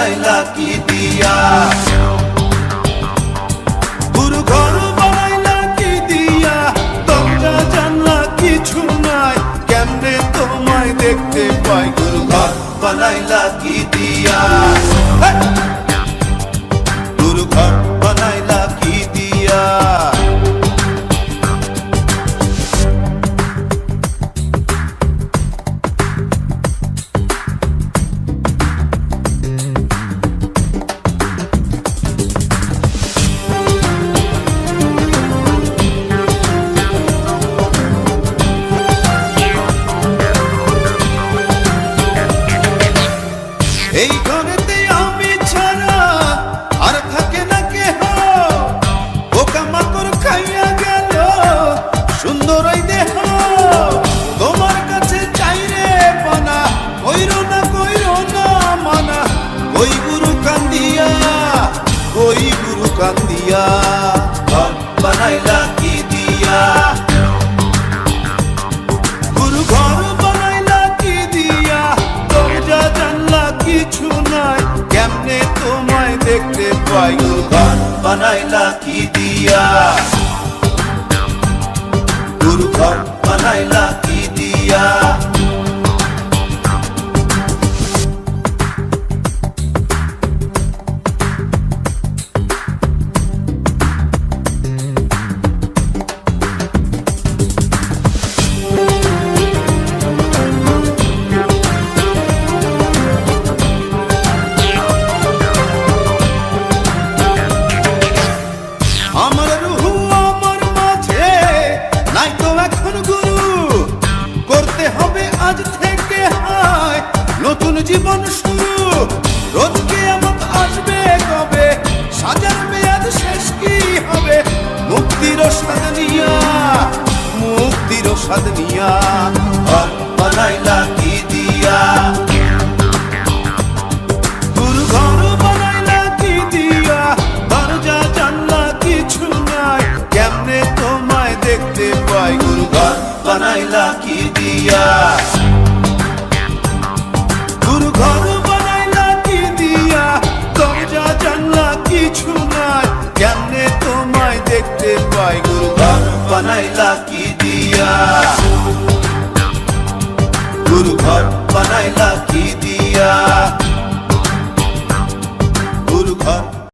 বানাইলা কি দিয়া, গুরু ঘর বানাইলা কি দিয়া, দরজা জানলা কিছু নাই, কেমনে তোমায় দেখতে পাই, গুরু ঘর বানাইলা কি দিয়া, গুরু ঘর বানাইলা কি দিয়া। এই ঘরেতে আমি ছাড়া আর থাকে না কেহ, পোকামাকড় খাইয়া গেল সুন্দর ওই দেহ, তোমার কাছে চাই রে পানা, কইরো না মানা, ওই গুরু কান্দিয়া, ওই গুরু কান্দিয়া, ঘর বানাইলা কি দিয়া, গুরু ঘর বানাইলা কি দিয়া, দরজা জানলা কিছু নাই, কেমনে তোমায় দেখতে পাই, গুরু ঘর বানাইলা কি দিয়া, গুরু ঘর বানাইলা কি দিয়া। আমার রুহু আমার মাঝে নাই তো এখন গুরু, করতে হবে আজ থেকে হায় নতুন জীবন শুরু, রোজ কিয়ামত আসবে কবে, সাজার মেয়াদ শেষ কি হবে, মুক্তির স্বাদ নিয়া, মুক্তির স্বাদ নিয়া, ঘর বানাইলা কি দিয়া, গুরু ঘর বানাইলা কি দিয়া, দরজা জানলা কিছু নাই, কেমনে তোমায় দেখতে পাই, গুরু ঘর বানাইলা কি দিয়া, গুরু ঘর বানাইলা কি দিয়া, দরজা জানলা কিছু নাই, কেমনে তোমায় দেখতে পাই, গুরু ঘর বানাইলা কি দিয়া, গুরু ঘর বানাইলা কি দিয়া।